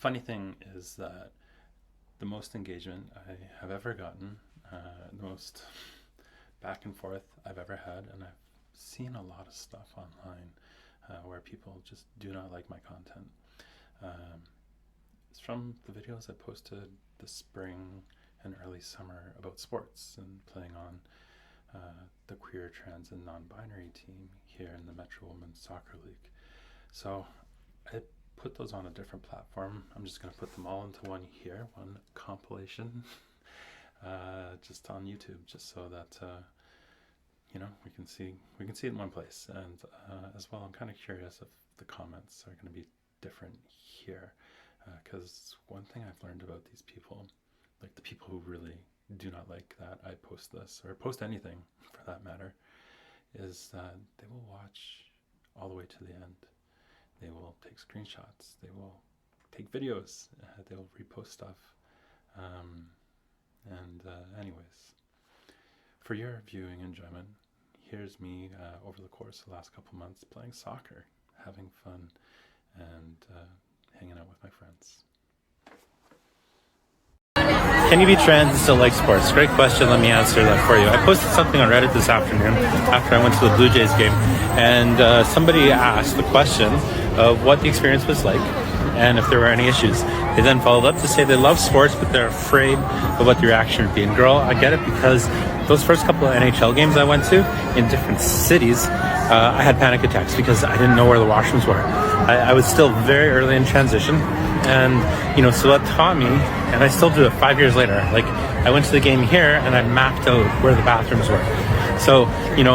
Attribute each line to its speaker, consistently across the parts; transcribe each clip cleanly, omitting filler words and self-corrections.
Speaker 1: funny thing is that the most engagement I have ever gotten, the most back and forth I've ever had, and I've seen a lot of stuff online where people just do not like my content. It's from the videos I posted this spring and early summer about sports and playing on the queer, trans, and non-binary team here in the Metro Women's Soccer League. So I put those on a different platform. I'm just going to put them all into one here, one compilation, just on YouTube, just so that we can see it in one place. And as well, I'm kind of curious if the comments are going to be different here, because one thing I've learned about these people, like the people who really do not like that I post this or post anything for that matter, is that they will watch all the way to the end. They will take screenshots, they will take videos, they will repost stuff. Anyways, for your viewing enjoyment, here's me over the course of the last couple months playing soccer, having fun, and hanging out with my friends.
Speaker 2: Can you be trans and still like sports? Great question. Let me answer that for you. I posted something on Reddit this afternoon after I went to the Blue Jays game, and somebody asked the question of what the experience was like and if there were any issues. They then followed up to say they love sports, but they're afraid of what the reaction would be. And girl, I get it, because those first couple of NHL games I went to in different cities, I had panic attacks because I didn't know where the washrooms were. I was still very early in transition, and so that taught me, and I still do it 5 years later. Like, I went to the game here and I mapped out where the bathrooms were. So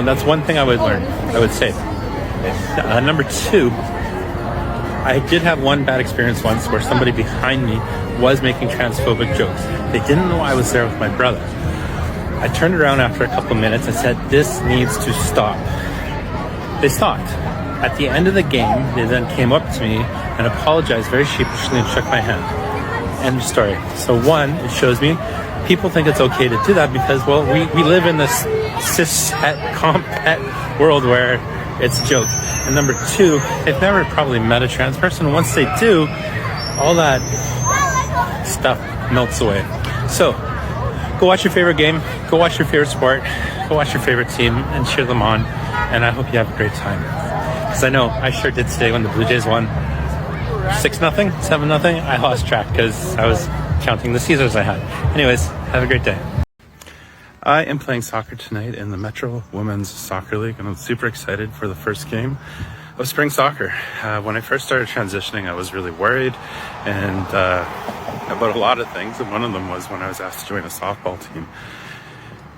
Speaker 2: that's one thing I would say. Number two, I did have one bad experience once where somebody behind me was making transphobic jokes. They didn't know I was there with my brother. I turned around after a couple minutes and said, "This needs to stop." They stopped. At the end of the game, they then came up to me and apologized very sheepishly and shook my hand. End of story. So one, it shows me people think it's okay to do that because, well, we live in this cis-het, comp-het world where it's a joke. And number two, they've never probably met a trans person. Once they do, all that stuff melts away. So go watch your favorite game, go watch your favorite sport, go watch your favorite team and cheer them on. And I hope you have a great time. Because I know I sure did today when the Blue Jays won 6-0, 7-0. I lost track because I was counting the Caesars I had. Anyways, have a great day. I am playing soccer tonight in the Metro Women's Soccer League, and I'm super excited for the first game of spring soccer. When I first started transitioning, I was really worried and about a lot of things, and one of them was when I was asked to join a softball team.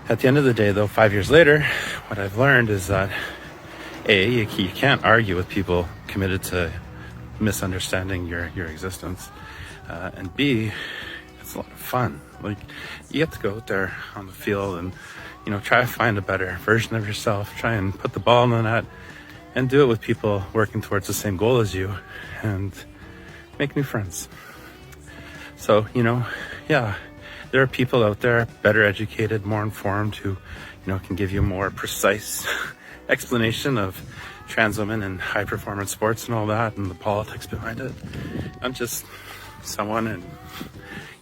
Speaker 2: At the end of the day, though, 5 years later, what I've learned is that A, you can't argue with people committed to misunderstanding your existence, and B, it's a lot of fun. Like, you have to go out there on the field and try to find a better version of yourself, try and put the ball in the net, and do it with people working towards the same goal as you, and make new friends. So there are people out there better educated, more informed, who can give you a more precise explanation of trans women and high performance sports and all that and the politics behind it. I'm just someone in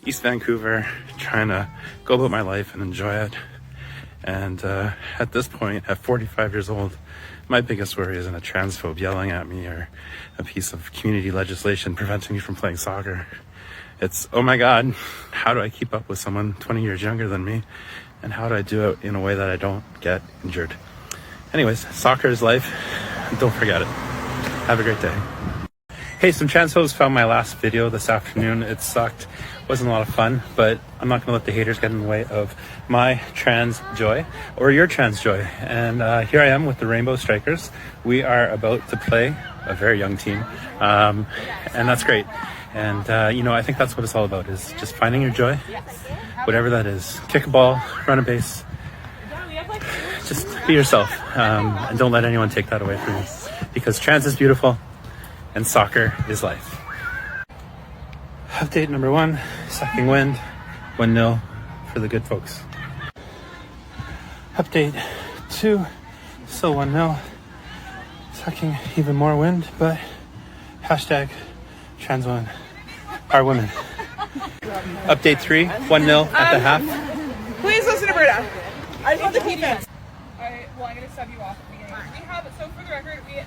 Speaker 2: East Vancouver trying to go about my life and enjoy it. And at this point, at 45 years old, my biggest worry isn't a transphobe yelling at me or a piece of community legislation preventing me from playing soccer. It's, oh my God, how do I keep up with someone 20 years younger than me? And how do I do it in a way that I don't get injured? Anyways, soccer is life. Don't forget it. Have a great day. Hey, some transphobes found my last video this afternoon. It sucked. Wasn't a lot of fun, but I'm not going to let the haters get in the way of my trans joy or your trans joy. And here I am with the Rainbow Strikers. We are about to play a very young team, and that's great. And I think that's what it's all about, is just finding your joy, whatever that is. Kick a ball, run a base, just be yourself, and don't let anyone take that away from you, because trans is beautiful and soccer is life. Update number 1, sucking wind, 1-0 for the good folks. Update 2, still 1-0, sucking even more wind, but hashtag trans woman our women. Update 3, 1-0 at the half.
Speaker 3: Please listen to Britta. I just want the defense. Alright, well, I'm going to sub you off at the beginning. We have, so for the record, if you...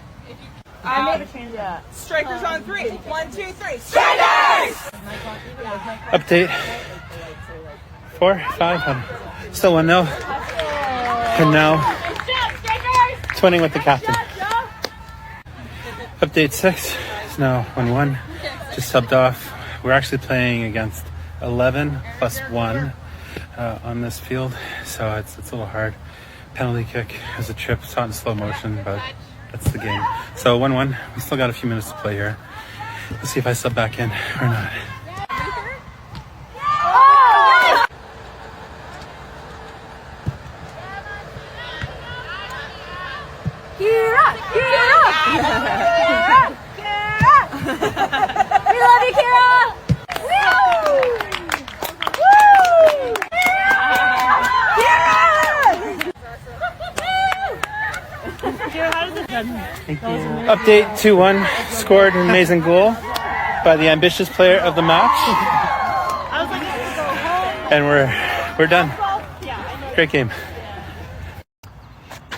Speaker 4: I never changed that.
Speaker 3: Strikers on 3. 1, 2, 3. Strikers!
Speaker 2: Update 4, 5, still 1-0. And now, twinning with the captain. Update 6 is now 1-1. Just subbed off. We're actually playing against 11 plus 1 on this field, so it's a little hard. Penalty kick is a trip. It's not in slow motion, but that's the game. So 1-1. We still got a few minutes to play here. Let's see if I sub back in or not.
Speaker 4: Kira! We love you, Kira!
Speaker 2: Thank you. Update 2-1. Scored an amazing goal by the ambitious player of the match. And we're done. Great game.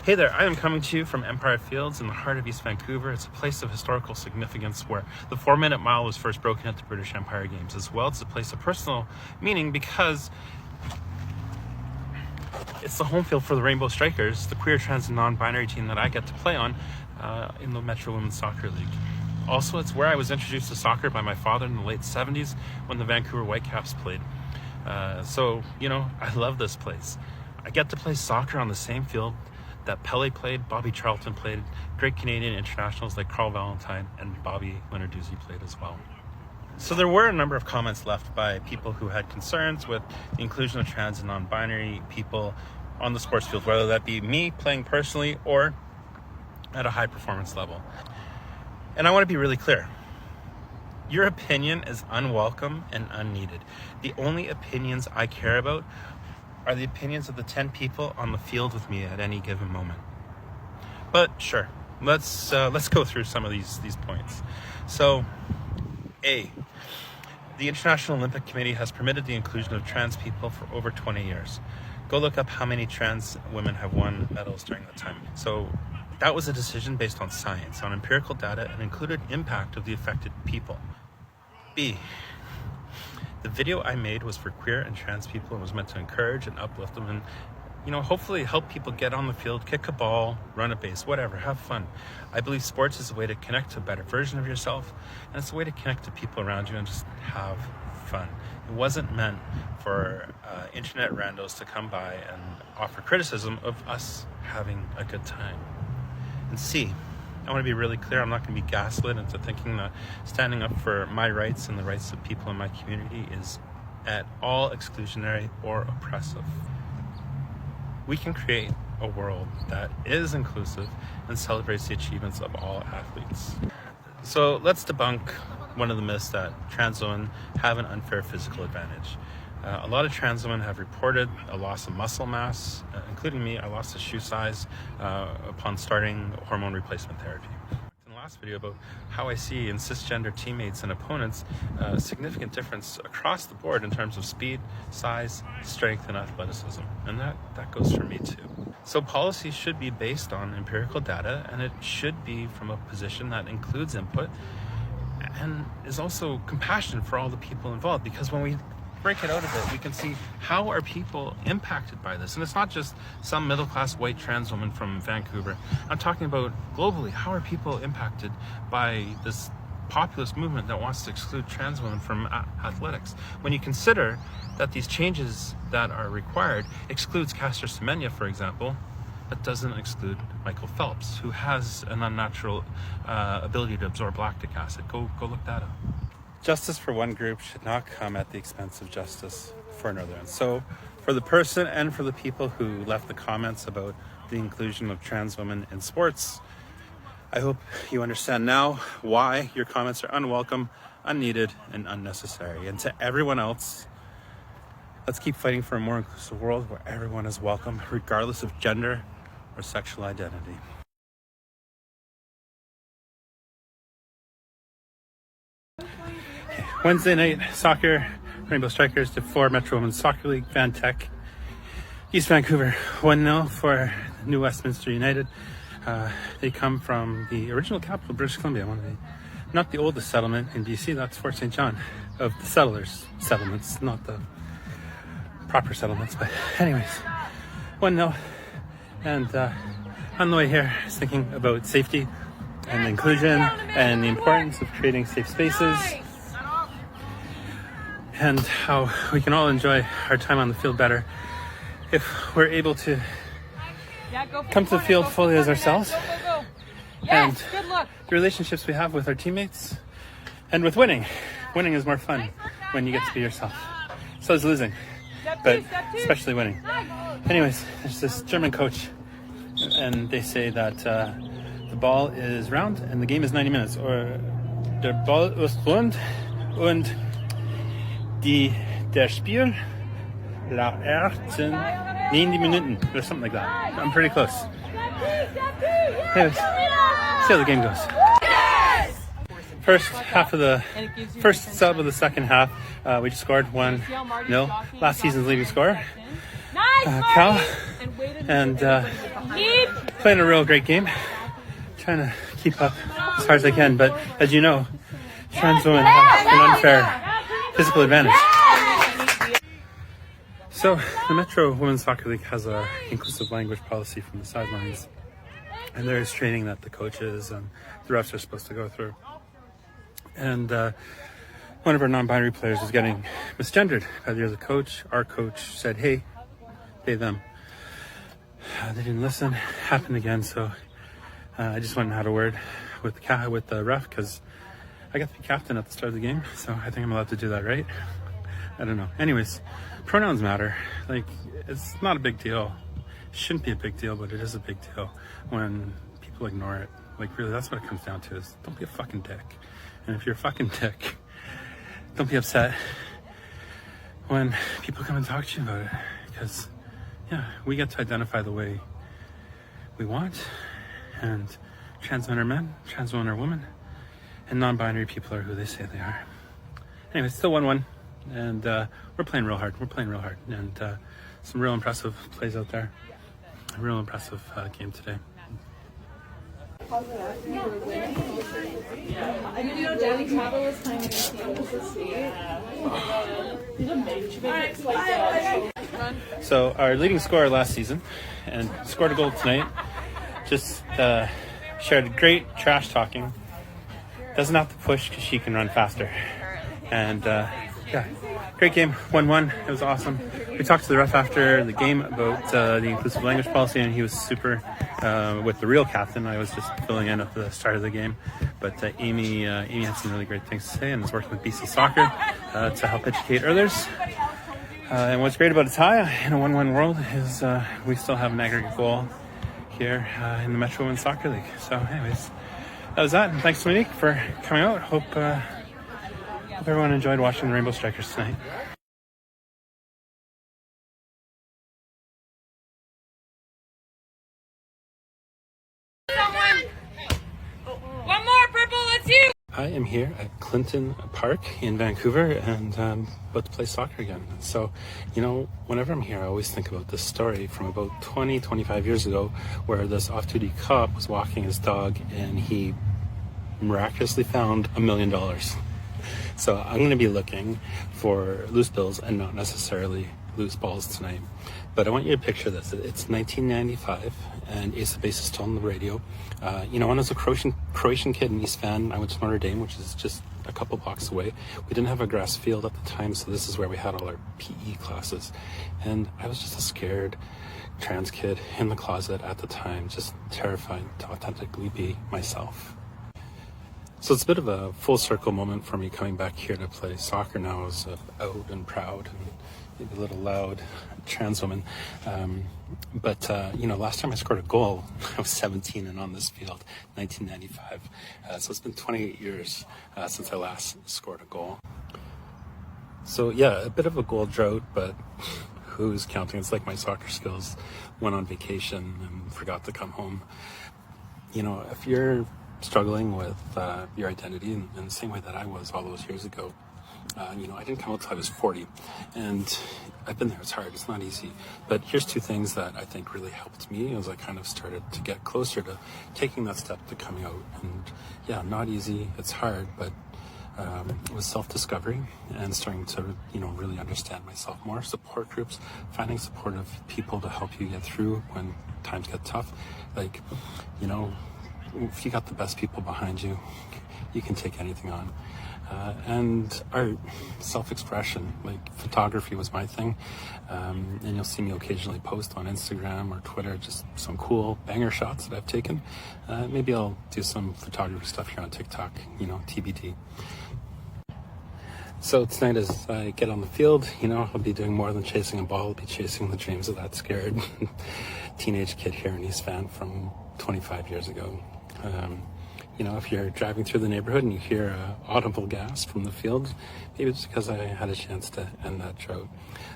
Speaker 2: Hey there, I am coming to you from Empire Fields in the heart of East Vancouver. It's a place of historical significance where the 4-minute mile was first broken at the British Empire Games. As well, it's a place of personal meaning because it's the home field for the Rainbow Strikers, the queer, trans, and non-binary team that I get to play on in the Metro Women's Soccer League. Also, it's where I was introduced to soccer by my father in the late 70s when the Vancouver Whitecaps played. So, I love this place. I get to play soccer on the same field that Pele played, Bobby Charlton played, great Canadian internationals like Carl Valentine and Bobby Leonarduzzi played as well. So there were a number of comments left by people who had concerns with the inclusion of trans and non-binary people on the sports field, whether that be me playing personally or at a high performance level. And I want to be really clear. Your opinion is unwelcome and unneeded. The only opinions I care about are the opinions of the 10 people on the field with me at any given moment. But sure, let's go through some of these points. So, A, the International Olympic Committee has permitted the inclusion of trans people for over 20 years. Go look up how many trans women have won medals during that time. So that was a decision based on science, on empirical data, and included impact of the affected people. B, the video I made was for queer and trans people and was meant to encourage and uplift them and, hopefully help people get on the field, kick a ball, run a base, whatever, have fun. I believe sports is a way to connect to a better version of yourself, and it's a way to connect to people around you and just have fun. It wasn't meant for internet randos to come by and offer criticism of us having a good time. And C, I want to be really clear, I'm not going to be gaslit into thinking that standing up for my rights and the rights of people in my community is at all exclusionary or oppressive. We can create a world that is inclusive and celebrates the achievements of all athletes. So let's debunk one of the myths that trans women have an unfair physical advantage. A lot of trans women have reported a loss of muscle mass, including me. I lost a shoe size upon starting hormone replacement therapy. In the last video about how I see in cisgender teammates and opponents a significant difference across the board in terms of speed, size, strength, and athleticism. And that goes for me too. So policy should be based on empirical data, and it should be from a position that includes input and is also compassionate for all the people involved, because when we break it out a bit, we can see how are people impacted by this. And it's not just some middle-class white trans woman from Vancouver. I'm talking about globally. How are people impacted by this populist movement that wants to exclude trans women from athletics? When you consider that these changes that are required excludes Caster Semenya, for example, that doesn't exclude Michael Phelps, who has an unnatural ability to absorb lactic acid. Go look that up. Justice for one group should not come at the expense of justice for another. And so for the person and for the people who left the comments about the inclusion of trans women in sports, I hope you understand now why your comments are unwelcome, unneeded, and unnecessary. And to everyone else, let's keep fighting for a more inclusive world where everyone is welcome, regardless of gender or sexual identity. Wednesday night soccer, Rainbow Strikers to Metro Women's Soccer League, Van Tech, East Vancouver 1-0 for New Westminster United. They come from the original capital, British Columbia, not the oldest settlement in BC, that's Fort St. John, of the settlements, not the proper settlements, but anyways, 1-0. And on the way here, I was thinking about safety and inclusion and the importance of creating safe spaces and how we can all enjoy our time on the field better if we're able to come to the field fully as ourselves. And the relationships we have with our teammates and with winning. Winning is more fun when you get to be yourself. So is losing, but especially winning. Anyways, there's this German coach and they say that the ball is round and the game is 90 minutes. Or der Ball ist rund und der Spiel dauert 90 Minuten or something like that. I'm pretty close. Anyways, see how the game goes. First sub of the second half, we just scored 1-0. Last season's leading scorer, Cal, and playing a real great game. Trying to keep up as hard as I can, but as you know, trans women have an unfair physical advantage. So the Metro Women's Soccer League has a inclusive language policy from the sidelines, and there is training that the coaches and the refs are supposed to go through. And one of our non-binary players was getting misgendered by the other coach. Our coach said, "Hey, they, them." They didn't listen. Happened again, so I just went and had a word with the ref because I got to be captain at the start of the game, so I think I'm allowed to do that, right? I don't know. Anyways, pronouns matter. Like, it's not a big deal. It shouldn't be a big deal, but it is a big deal when people ignore it. Like, really, that's what it comes down to is don't be a fucking dick. And if you're a fucking dick, don't be upset when people come and talk to you about it. Because, yeah, we get to identify the way we want. And trans men are men, trans women are women, and non-binary people are who they say they are. Anyway, it's still 1-1. And we're playing real hard. And some real impressive plays out there. A real impressive game today.
Speaker 3: I mean, you know, Danny Travel was playing against the
Speaker 2: So our leading scorer last season and scored a goal tonight just shared great trash talking. Doesn't have to push because she can run faster. And yeah, great game, 1-1. It was awesome. We talked to the ref after the game about the inclusive language policy, and he was super with the real captain. I was just filling in at the start of the game, but Amy had some really great things to say and is working with BC Soccer to help educate others. And what's great about a tie in a 1-1 world is we still have an aggregate goal here in the Metro Women's Soccer League. So anyways, that was that. And thanks, Monique, for coming out. Hope everyone enjoyed watching the Rainbow Strikers tonight.
Speaker 3: One more, Purple, it's you!
Speaker 2: I am here at Clinton Park in Vancouver and about to play soccer again. So, you know, whenever I'm here, I always think about this story from about 25 years ago where this off-duty cop was walking his dog and he miraculously found $1 million. So I'm going to be looking for loose bills and not necessarily loose balls tonight. But I want you to picture this. It's 1995 and Ace of Base is still on the radio. You know, when I was a Croatian kid in East Van, I went to Notre Dame, which is just a couple blocks away. We didn't have a grass field at the time, so this is where we had all our PE classes. And I was just a scared trans kid in the closet at the time, just terrified to authentically be myself. So it's a bit of a full circle moment for me coming back here to play soccer now as out and proud and maybe a little loud trans woman. But you know, last time I scored a goal, I was 17 and on this field, 1995. So it's been 28 years since I last scored a goal. So yeah, a bit of a goal drought, but who's counting? It's like my soccer skills went on vacation and forgot to come home. You know, if you're struggling with your identity in the same way that I was all those years ago,
Speaker 1: I didn't come out till I was 40, and I've been there. It's hard. It's not easy. But here's two things that I think really helped me as I kind of started to get closer to taking that step to coming out. And yeah, not easy. It's hard, but it was self-discovery and starting to, really understand myself more. Support groups, finding supportive people to help you get through when times get tough. Like, if you got the best people behind you, you can take anything on. And art, self-expression, like photography was my thing. And you'll see me occasionally post on Instagram or Twitter just some cool banger shots that I've taken. Maybe I'll do some photography stuff here on TikTok, TBD. So tonight as I get on the field, I'll be doing more than chasing a ball. I'll be chasing the dreams of that scared teenage kid here in East Van from 25 years ago. If you're driving through the neighborhood and you hear audible gasp from the field, maybe it's because I had a chance to end that drought.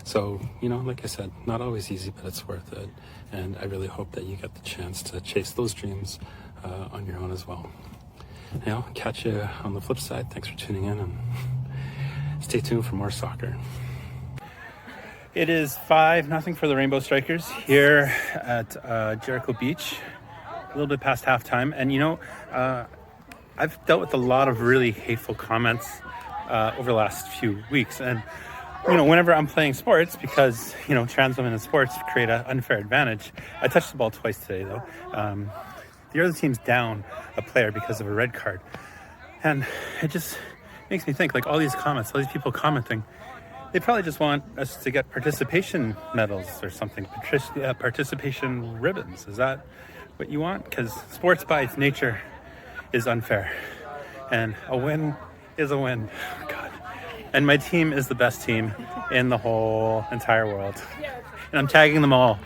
Speaker 1: So, like I said, not always easy, but it's worth it. And I really hope that you get the chance to chase those dreams on your own as well. Catch you on the flip side. Thanks for tuning in, and stay tuned for more soccer.
Speaker 2: It is 5-0 for the Rainbow Strikers here at Jericho Beach. A little bit past halftime, and I've dealt with a lot of really hateful comments over the last few weeks, and whenever I'm playing sports, because trans women in sports create an unfair advantage. I touched the ball twice today, though. The other team's down a player because of a red card, and it just makes me think, like, all these comments, all these people commenting, they probably just want us to get participation medals or something, participation ribbons. Is that what you want? Because sports by its nature is unfair, and a win is a win. Oh, God. And my team is the best team in the whole entire world, and I'm tagging them all.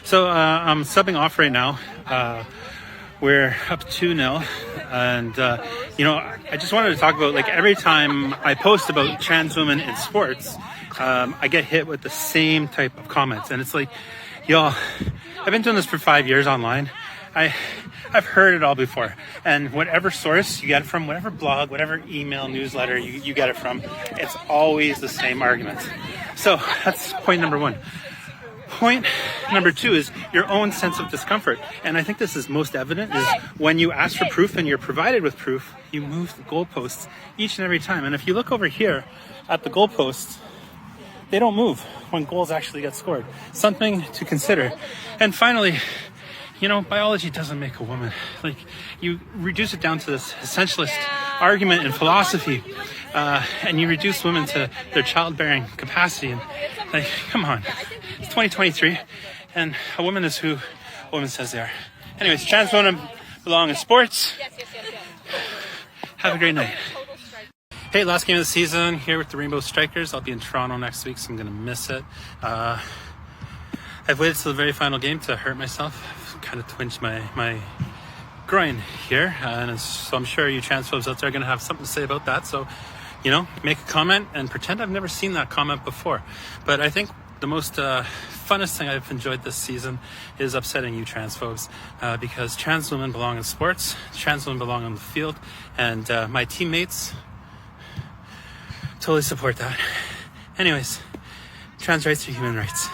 Speaker 2: So I'm subbing off right now. We're up 2-0, and I just wanted to talk about, like, every time I post about trans women in sports, I get hit with the same type of comments, and it's like, y'all, I've been doing this for 5 years online. I've heard it all before, and whatever source you get it from, whatever blog, whatever email, newsletter you get it from, it's always the same argument. So that's point number one. Point number two is your own sense of discomfort, and I think this is most evident is when you ask for proof and you're provided with proof, you move the goalposts each and every time. And if you look over here at the goalposts, they don't move when goals actually get scored. Something to consider. And finally, biology doesn't make a woman. Like, you reduce it down to this essentialist argument in philosophy, and you reduce women to their childbearing capacity. And, like, come on, it's 2023, and a woman is who a woman says they are. Anyways, trans women belong in sports. Have a great night. Hey, last game of the season here with the Rainbow Strikers. I'll be in Toronto next week, so I'm going to miss it. I've waited till the very final game to hurt myself. I've kind of twinged my groin here, and so I'm sure you transphobes out there are going to have something to say about that. So, make a comment and pretend I've never seen that comment before. But I think the most funnest thing I've enjoyed this season is upsetting you transphobes, because trans women belong in sports, trans women belong on the field, and my teammates totally support that. Anyways, trans rights are human rights.